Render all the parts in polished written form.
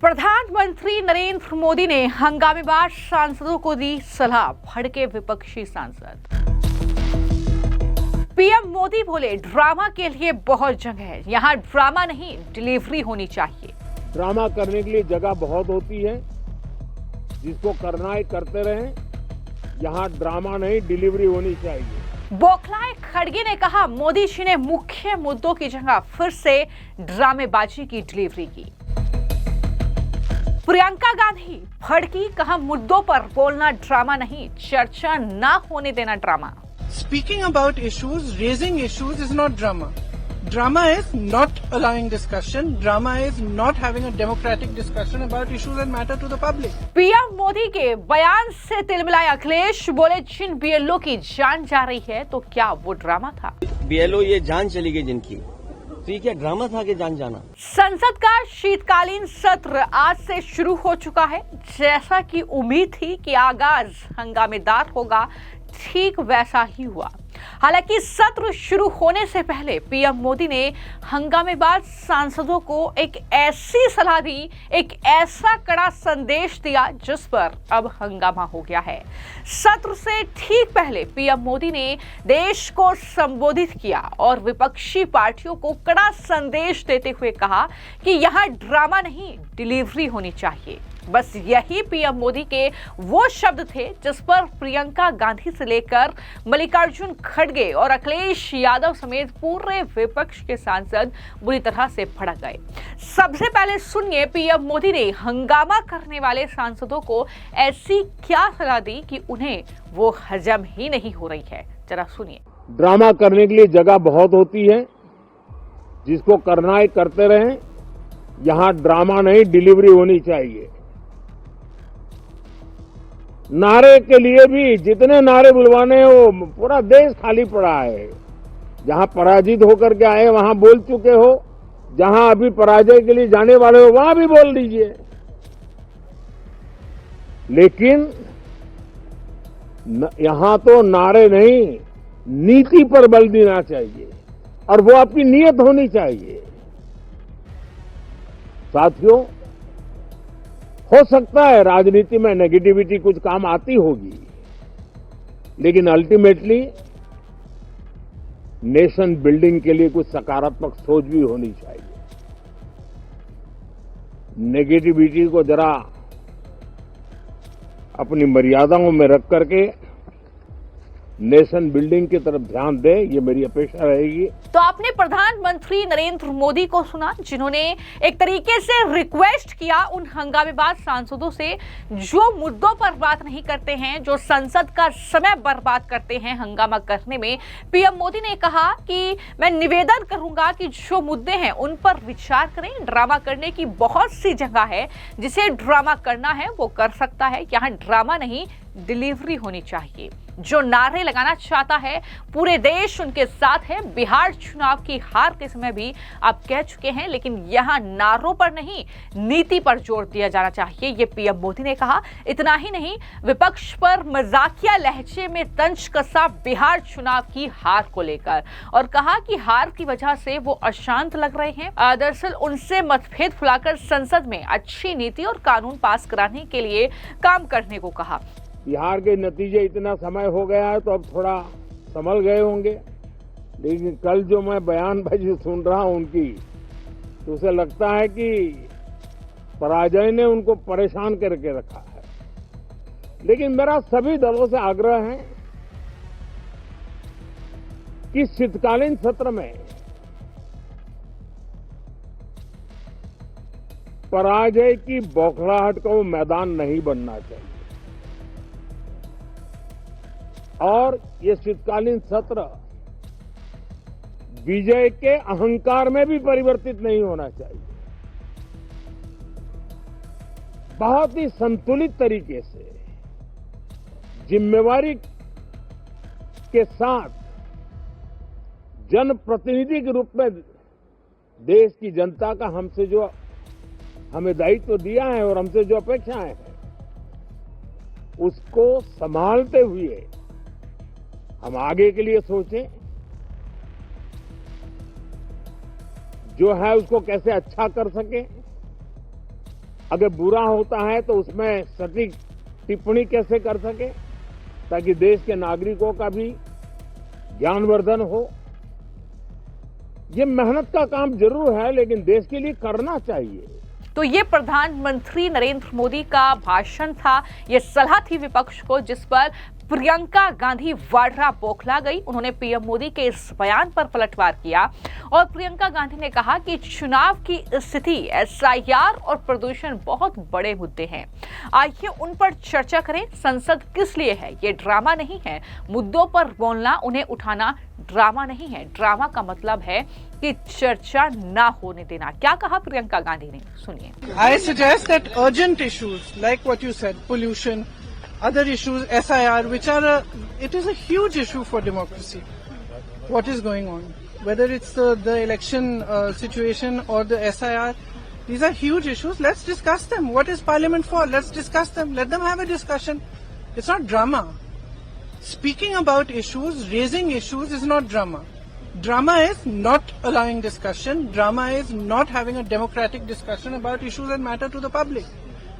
प्रधानमंत्री नरेंद्र मोदी ने हंगामेबाज सांसदों को दी सलाह, भड़के विपक्षी सांसद। पीएम मोदी बोले, ड्रामा के लिए बहुत जगह है, यहाँ ड्रामा नहीं डिलीवरी होनी चाहिए। ड्रामा करने के लिए जगह बहुत होती है, जिसको करना है करते रहें, यहाँ ड्रामा नहीं डिलीवरी होनी चाहिए। बौखलाए खड़गे ने कहा, मोदी जी ने मुख्य मुद्दों की जगह फिर से ड्रामेबाजी की डिलीवरी की। प्रियंका गांधी भड़की, कहा मुद्दों पर बोलना ड्रामा नहीं, चर्चा ना होने देना drama. Speaking about issues, raising issues is not drama. Drama is not allowing discussion. Drama is not having a democratic discussion about issues that matter to the public. PM Modi के बयान से तिलमिलाए अखिलेश, बोले जिन बीएलओ की जान जा रही है तो क्या वो ड्रामा था? बीएलओ ये जान चली गई जिनकी, तो ये क्या ड्रामा था कि जान जाना? संसद का शीतकालीन सत्र आज से शुरू हो चुका है। जैसा कि उम्मीद थी कि आगाज हंगामेदार होगा, ठीक वैसा ही हुआ। हालांकि सत्र शुरू होने से पहले पीएम मोदी ने हंगामेबाज सांसदों को एक ऐसी सलाह दी, एक ऐसा कड़ा संदेश दिया जिस पर अब हंगामा हो गया है। सत्र से ठीक पहले पीएम मोदी ने देश को संबोधित किया और विपक्षी पार्टियों को कड़ा संदेश देते हुए कहा कि यहां ड्रामा नहीं डिलीवरी होनी चाहिए। बस यही पीएम मोदी के वो शब्द थे जिस पर प्रियंका गांधी से लेकर मल्लिकार्जुन खड़गे और अखिलेश यादव समेत पूरे विपक्ष के सांसद बुरी तरह से भड़क गए। सबसे पहले सुनिए पीएम मोदी ने हंगामा करने वाले सांसदों को ऐसी क्या सलाह दी कि उन्हें वो हजम ही नहीं हो रही है। जरा सुनिए। ड्रामा करने के लिए जगह बहुत होती है, जिसको करना है करते रहें, यहाँ ड्रामा नहीं डिलीवरी होनी चाहिए। नारे के लिए भी जितने नारे बुलवाने वो पूरा देश खाली पड़ा है। जहां पराजित होकर के आए वहां बोल चुके हो, जहां अभी पराजय के लिए जाने वाले हो वहां भी बोल दीजिए, लेकिन यहां तो नारे नहीं नीति पर बल देना चाहिए और वो आपकी नीयत होनी चाहिए। साथियों, हो सकता है राजनीति में नेगेटिविटी कुछ काम आती होगी, लेकिन अल्टीमेटली नेशन बिल्डिंग के लिए कुछ सकारात्मक सोच भी होनी चाहिए। नेगेटिविटी को जरा अपनी मर्यादाओं में रख करके नेशन बिल्डिंग की तरफ ध्यान दे, ये मेरी अपेक्षा रहेगी। तो आपने प्रधानमंत्री नरेंद्र मोदी को सुना, जिन्होंने एक तरीके से रिक्वेस्ट किया उन हंगामेबाज सांसदों से जो मुद्दों पर बात नहीं करते हैं, जो संसद का समय बर्बाद करते हैं हंगामा करने में। पीएम मोदी ने कहा कि मैं निवेदन करूंगा कि जो मुद्दे हैं उन पर विचार करें। ड्रामा करने की बहुत सी जगह है, जिसे ड्रामा करना है वो कर सकता है, यहाँ ड्रामा नहीं डिलीवरी होनी चाहिए। जो नारे लगाना चाहता है पूरे देश उनके साथ है। बिहार चुनाव की हार के समय भी आप कह चुके हैं, लेकिन यहां नारों पर नहीं नीति पर जोर दिया जाना चाहिए, ये पीएम मोदी ने कहा। इतना ही नहीं, विपक्ष पर मजाकिया लहजे में तंज कसा बिहार चुनाव की हार को लेकर और कहा कि हार की वजह से वो अशांत लग रहे हैं। दरअसल उनसे मतभेद फुलाकर संसद में अच्छी नीति और कानून पास कराने के लिए काम करने को कहा। बिहार के नतीजे इतना समय हो गया है तो अब थोड़ा संभल गए होंगे, लेकिन कल जो मैं बयानबाजी सुन रहा हूं उनकी, तो उसे लगता है कि पराजय ने उनको परेशान करके रखा है। लेकिन मेरा सभी दलों से आग्रह है कि शीतकालीन सत्र में पराजय की बौखलाहट का वो मैदान नहीं बनना चाहिए और ये शीतकालीन सत्र विजय के अहंकार में भी परिवर्तित नहीं होना चाहिए। बहुत ही संतुलित तरीके से जिम्मेवारी के साथ जनप्रतिनिधि के रूप में देश की जनता का हमसे जो हमें दायित्व दिया है और हमसे जो अपेक्षाएं हैं उसको संभालते हुए हम आगे के लिए सोचें, जो है उसको कैसे अच्छा कर सके, अगर बुरा होता है तो उसमें सटीक टिप्पणी कैसे कर सके ताकि देश के नागरिकों का भी ज्ञानवर्धन हो। ये मेहनत का काम जरूर है लेकिन देश के लिए करना चाहिए। तो ये प्रधानमंत्री नरेंद्र मोदी का भाषण था, ये सलाह थी विपक्ष को, जिस पर प्रियंका गांधी वाड्रा बौखला गई। उन्होंने पीएम मोदी के इस बयान पर पलटवार किया और प्रियंका गांधी ने कहा कि चुनाव की स्थिति, एसआईआर और प्रदूषण बहुत बड़े मुद्दे हैं। आइए उन पर चर्चा करें। संसद किस लिए है? ये ड्रामा नहीं है। मुद्दों पर बोलना, उन्हें उठाना ड्रामा नहीं है। ड्रामा का मतलब है कि चर्चा ना होने देना। क्या कहा प्रियंका गांधी ने, सुनिए। I suggest that urgent issues like what you said, pollution, other issues, SIR, which are it is a huge issue for democracy. What is going on? Whether it's the election situation or the SIR, these are huge issues. Let's discuss them. What is Parliament for? Let's discuss them. Let them have a discussion. It's not drama. Speaking about issues, raising issues is not drama. Drama is not allowing discussion. Drama is not having a democratic discussion about issues that matter to the public.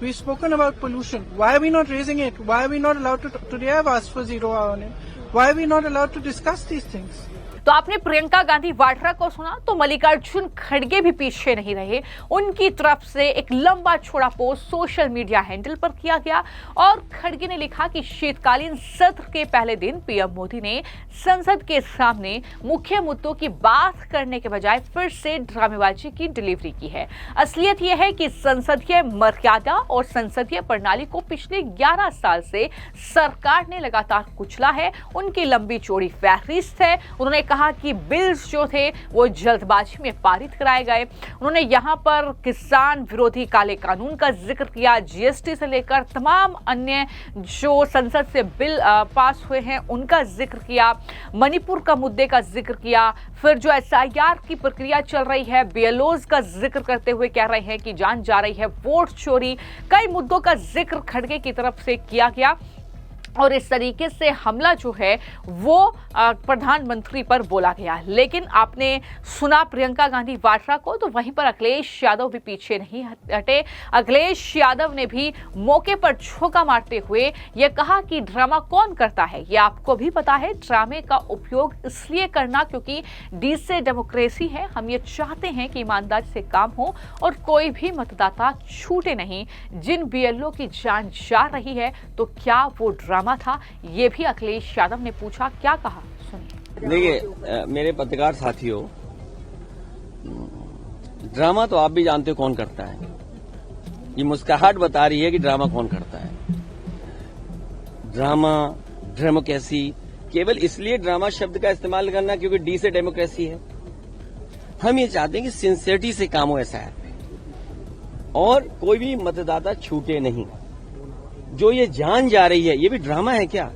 We've spoken about pollution. Why are we not raising it? Why are we not allowed to? Today I've asked for 0 hour on it. Why are we not allowed to discuss these things? तो आपने प्रियंका गांधी वाड्रा को सुना, तो मल्लिकार्जुन खड़गे भी पीछे नहीं रहे। उनकी तरफ से एक लंबा चौड़ा पोस्ट सोशल मीडिया हैंडल पर किया गया और खड़गे ने लिखा कि शीतकालीन सत्र के पहले दिन पीएम मोदी ने संसद के सामने मुख्य मुद्दों की बात करने के बजाय फिर से ड्रामेबाजी की डिलीवरी की है। असलियत यह है कि संसदीय मर्यादा और संसदीय प्रणाली को पिछले 11 साल से सरकार ने लगातार कुचला है। उनकी लंबी चौड़ी फहरिस्त है। उन्होंने कहा कि बिल्स जो थे वो जल्दबाजी में पारित कराए गए। उन्होंने यहां पर किसान विरोधी काले कानून का जिक्र किया, जीएसटी से लेकर तमाम अन्य जो संसद से बिल पास हुए हैं उनका जिक्र किया, मणिपुर का मुद्दे का जिक्र किया, फिर जो एसआईआर की प्रक्रिया चल रही है, बीएलओज का जिक्र करते हुए कह रहे हैं कि जान जा रही है वोट चोरी। कई मुद्दों का जिक्र खड़गे की तरफ से किया गया और इस तरीके से हमला जो है वो प्रधानमंत्री पर बोला गया। लेकिन आपने सुना प्रियंका गांधी वाड्रा को, तो वहीं पर अखिलेश यादव भी पीछे नहीं हटे। अखिलेश यादव ने भी मौके पर झोंका मारते हुए ये कहा कि ड्रामा कौन करता है, ये आपको भी पता है। ड्रामे का उपयोग इसलिए करना क्योंकि डी से डेमोक्रेसी है। हम ये चाहते हैं कि ईमानदारी से काम हो और कोई भी मतदाता छूटे नहीं। जिन बीएलओ की जान जा रही है तो क्या वो ड्रामा था? ये भी अखिलेश यादव ने पूछा। क्या कहा, सुनिए। देखिए मेरे पत्रकार साथियों, ड्रामा तो आप भी जानते हो कौन करता है। ये मुस्कुराहट बता रही है कि ड्रामा कौन करता है। ड्रामा, डेमोक्रेसी, केवल इसलिए ड्रामा शब्द का इस्तेमाल करना क्योंकि डी से डेमोक्रेसी है। हम ये चाहते हैं कि सिंसियरिटी से काम हो एसआईआर पे और कोई भी मतदाता छूटे नहीं। जो ये जान जा रही है ये भी ड्रामा है क्या?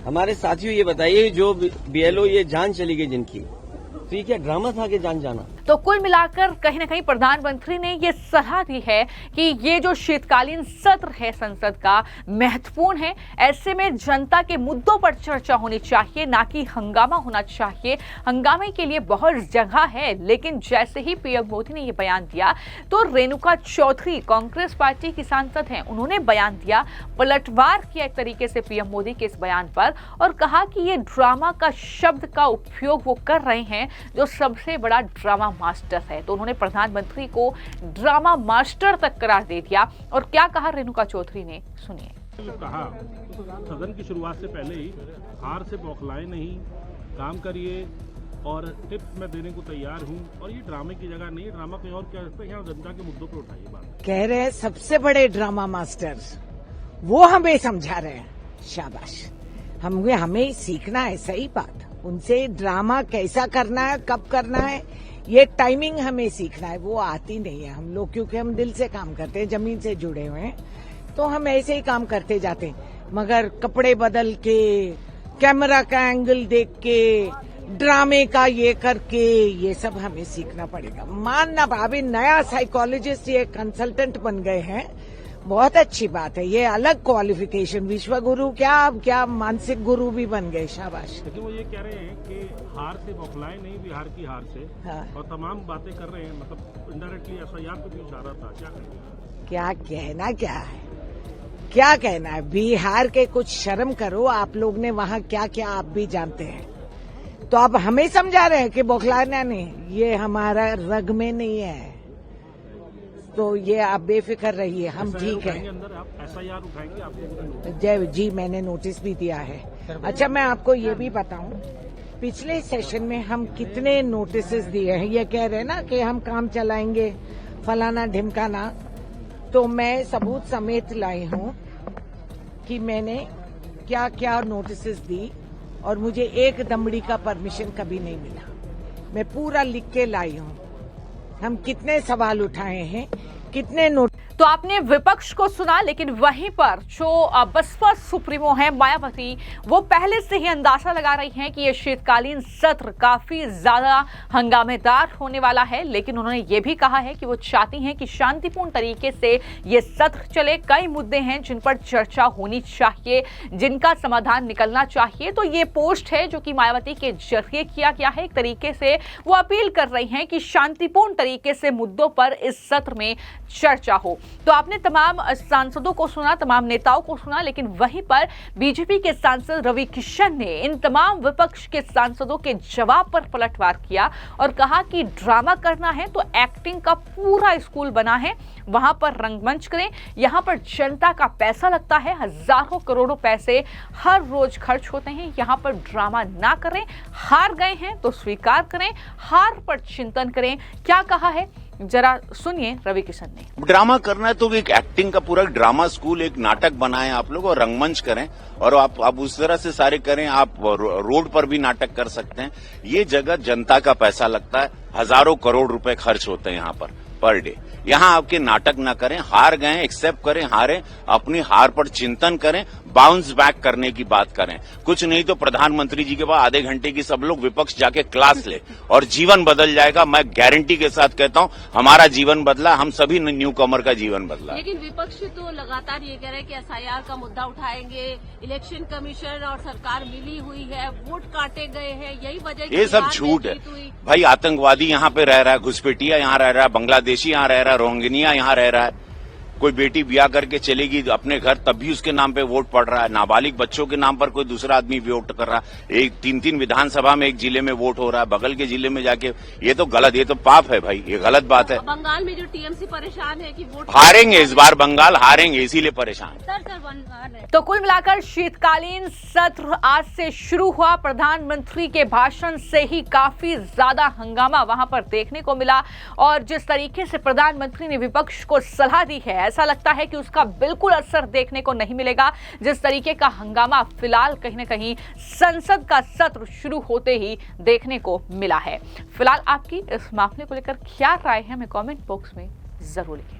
हमारे साथियों ये बताइए, जो बीएलओ ये जान चली गई जिनकी, तो ये क्या ड्रामा था कि जान जाना? तो कुल मिलाकर कहीं ना कहीं प्रधानमंत्री ने ये सलाह दी है कि ये जो शीतकालीन सत्र है संसद का महत्वपूर्ण है। ऐसे में जनता के मुद्दों पर चर्चा होनी चाहिए, ना कि हंगामा होना चाहिए। हंगामे के लिए बहुत जगह है। लेकिन जैसे ही पीएम मोदी ने ये बयान दिया तो रेणुका चौधरी कांग्रेस पार्टी की सांसद हैं, उन्होंने बयान दिया, पलटवार किया एक तरीके से पीएम मोदी के इस बयान पर और कहा कि ये ड्रामा का शब्द का उपयोग वो कर रहे हैं जो सबसे बड़ा ड्रामा मास्टर है। तो उन्होंने प्रधानमंत्री को ड्रामा मास्टर तक करार दे दिया। और क्या कहा रेणुका चौधरी ने, सुनिए। कहा सदन की शुरुआत से पहले ही हार से बौखलाए नहीं, काम करिए और टिप्स मैं देने को तैयार हूं और ये ड्रामे की जगह नहीं है। ड्रामा कहीं और क्या है, यहाँ जनता के मुद्दों पर उठाइए बात। कह रहे हैं सबसे बड़े ड्रामा मास्टर वो हमें समझा रहे हैं। शाबाश, हमें सीखना है। सही बात, उनसे ड्रामा कैसा करना है, कब करना है, ये टाइमिंग हमें सीखना है। वो आती नहीं है हम लोग, क्योंकि हम दिल से काम करते हैं, जमीन से जुड़े हुए हैं, तो हम ऐसे ही काम करते जाते हैं। मगर कपड़े बदल के, कैमरा का एंगल देख के, ड्रामे का ये करके, ये सब हमें सीखना पड़ेगा। मानना, अभी नया साइकोलॉजिस्ट ये कंसल्टेंट बन गए हैं, बहुत अच्छी बात है। ये अलग क्वालिफिकेशन, विश्व गुरु क्या मानसिक गुरु भी बन गए। शाबाश। लेकिन वो ये कह रहे हैं कि हार से बौखलाए नहीं, बिहार की हार से। हाँ। और तमाम बातें कर रहे हैं, मतलब इनडायरेक्टली एसआईआर पे भी इशारा था। क्या करेंगे? क्या कहना क्या कहना है। बिहार के कुछ शर्म करो, आप लोग ने वहाँ क्या क्या आप भी जानते हैं। तो आप हमें समझा रहे हैं कि बौखलाना नहीं, ये हमारा रग में नहीं है। तो ये आप बेफिक्र रहिए, हम ठीक है। अंदर आप एसआईआर उठाएंगे आपको? जय जी, मैंने नोटिस भी दिया है। अच्छा, मैं आपको ये भी बताऊं, पिछले सेशन में हम कितने नोटिसेस दिए हैं। ये कह रहे हैं ना कि हम काम चलाएंगे फलाना ढिमकाना, तो मैं सबूत समेत लाई हूं कि मैंने क्या क्या नोटिसेस दी और मुझे एक दमड़ी का परमिशन कभी नहीं मिला। मैं पूरा लिख के लाई हूं। हम कितने सवाल उठाए हैं, कितने नोट। तो आपने विपक्ष को सुना, लेकिन वहीं पर जो बसपा सुप्रीमो है मायावती, वो पहले से ही अंदाजा लगा रही हैं कि ये शीतकालीन सत्र काफी ज्यादा हंगामेदार होने वाला है। लेकिन उन्होंने ये भी कहा है कि वो चाहती हैं कि शांतिपूर्ण तरीके से ये सत्र चले। कई मुद्दे हैं जिन पर चर्चा होनी चाहिए, जिनका समाधान निकलना चाहिए। तो ये पोस्ट है जो कि मायावती के जरिए किया गया है। एक तरीके से वो अपील कर रही हैं कि शांतिपूर्ण तरीके से मुद्दों पर इस सत्र में चर्चा हो। तो आपने तमाम सांसदों को सुना, तमाम नेताओं को सुना, लेकिन वहीं पर बीजेपी के सांसद रवि किशन ने इन तमाम विपक्ष के सांसदों के जवाब पर पलटवार किया और कहा कि ड्रामा करना है तो एक्टिंग का पूरा स्कूल बना है, वहां पर रंगमंच करें। यहां पर जनता का पैसा लगता है, हजारों करोड़ों पैसे हर रोज खर्च होते हैं। यहां पर ड्रामा ना करें, हार गए हैं तो स्वीकार करें, हार पर चिंतन करें। क्या कहा है जरा सुनिए रवि किशन ने। ड्रामा करना है तो एक एक्टिंग का पूरा ड्रामा स्कूल, एक नाटक बनाएं आप लोग और रंगमंच करें और आप उस तरह से सारे करें। आप रोड पर भी नाटक कर सकते हैं। ये जगह जनता का पैसा लगता है, हजारों करोड़ रुपए खर्च होते हैं यहाँ पर डे। यहाँ आपके नाटक ना करें, हार गए एक्सेप्ट करें, हारे, अपनी हार पर चिंतन करें, बाउंस बैक करने की बात करें। कुछ नहीं तो प्रधानमंत्री जी के बाद आधे घंटे की सब लोग विपक्ष जाके क्लास ले और जीवन बदल जाएगा। मैं गारंटी के साथ कहता हूं, हमारा जीवन बदला, हम सभी न्यू कमर का जीवन बदला। लेकिन विपक्ष तो लगातार ये कह रहे हैं कि एसआईआर का मुद्दा उठाएंगे, इलेक्शन कमीशन और सरकार मिली हुई है, वोट काटे गए हैं, यही वजह। ये सब झूठ है भाई। आतंकवादी यहाँ पे रह रहा है, घुसपैठिया यहाँ रह रहा है, बांग्लादेशी यहाँ रह रहा है, रोहिंग्या यहाँ रह रहा है। कोई बेटी ब्याह करके चलेगी अपने घर, तब भी उसके नाम पे वोट पड़ रहा है। नाबालिग बच्चों के नाम पर कोई दूसरा आदमी वोट कर रहा है। एक 3-3 विधानसभा में एक जिले में वोट हो रहा है, बगल के जिले में जाके। ये तो गलत, ये तो पाप है भाई, ये गलत बात है। बंगाल में जो टीएमसी परेशान है कि वोट हारेंगे, इस बार बंगाल हारेंगे, इसीलिए परेशान। तो कुल मिलाकर शीतकालीन सत्र आज से शुरू हुआ। प्रधानमंत्री के भाषण से ही काफी ज्यादा हंगामा वहां पर देखने को मिला और जिस तरीके से प्रधानमंत्री ने विपक्ष को सलाह दी है, ऐसा लगता है कि उसका बिल्कुल असर देखने को नहीं मिलेगा। जिस तरीके का हंगामा फिलहाल कहीं ना कहीं संसद का सत्र शुरू होते ही देखने को मिला है। फिलहाल आपकी इस मामले को लेकर क्या राय है, हमें कमेंट बॉक्स में जरूर लिखें।